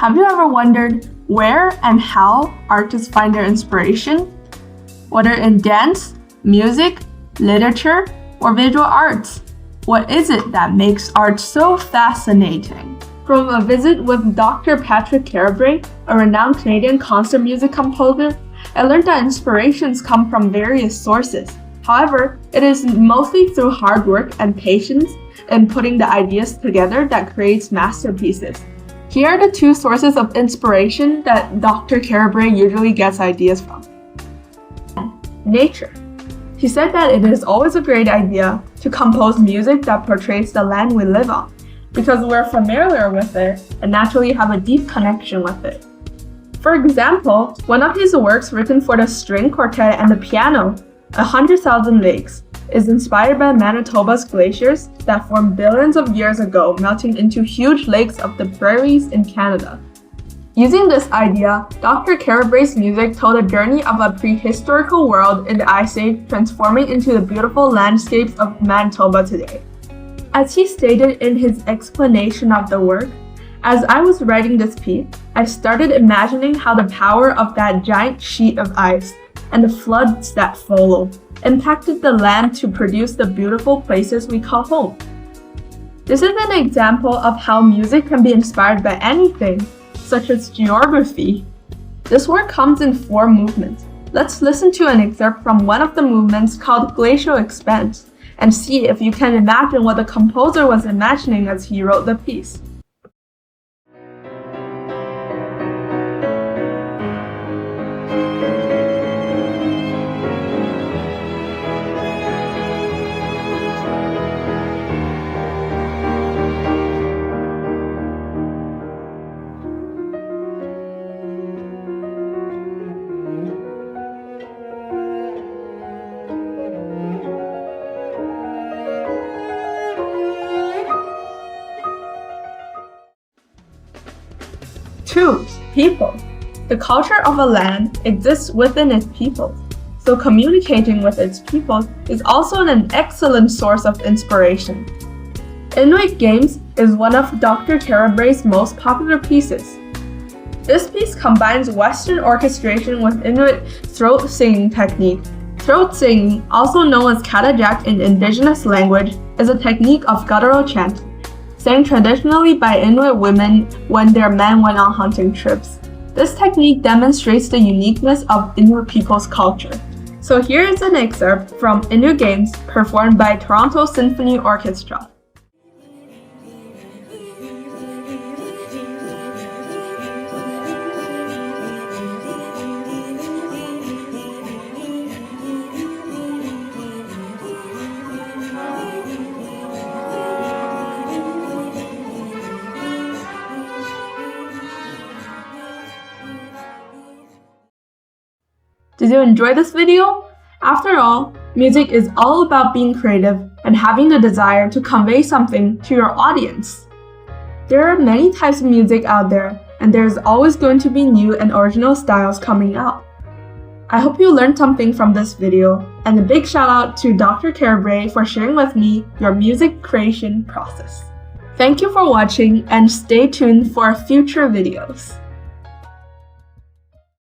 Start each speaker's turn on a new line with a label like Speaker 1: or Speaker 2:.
Speaker 1: Have you ever wondered where and how artists find their inspiration? Whether in dance, music, literature, or visual arts, what is it that makes art so fascinating? From a visit with Dr. Patrick Carrabre, a renowned Canadian concert music composer, I learned that inspirations come from various sources. However, it is mostly through hard work and patience in putting the ideas together that creates masterpieces. Here are the two sources of inspiration that Dr. Carrabre usually gets ideas from. Nature. He said that it is always a great idea to compose music that portrays the land we live on, because we're familiar with it and naturally have a deep connection with it. For example, one of his works written for the string quartet and the piano, 100,000 Lakes, is inspired by Manitoba's glaciers that formed billions of years ago, melting into huge lakes of the prairies in Canada. Using this idea, Dr. Carrabre's music told a journey of a prehistorical world in the Ice Age transforming into the beautiful landscapes of Manitoba today. As he stated in his explanation of the work, as I was writing this piece, I started imagining how the power of that giant sheet of ice and the floods that followed impacted the land to produce the beautiful places we call home. This is an example of how music can be inspired by anything, such as geography. This work comes in 4 movements. Let's listen to an excerpt from one of the movements called Glacial Expanse and see if you can imagine what the composer was imagining as he wrote the piece. Two, people. The culture of a land exists within its people, so communicating with its people is also an excellent source of inspiration. Inuit Games is one of Dr. Carrabre's most popular pieces. This piece combines Western orchestration with Inuit throat singing technique. Throat singing, also known as katajak in indigenous language, is a technique of guttural chanting, sang traditionally by Inuit women when their men went on hunting trips. This technique demonstrates the uniqueness of Inuit people's culture. So here is an excerpt from Inuit Games performed by Toronto Symphony Orchestra. Did you enjoy this video? After all, music is all about being creative and having the desire to convey something to your audience. There are many types of music out there, and there's always going to be new and original styles coming out. I hope you learned something from this video, and a big shout out to Dr. Carrabre for sharing with me your music creation process. Thank you for watching, and stay tuned for future videos.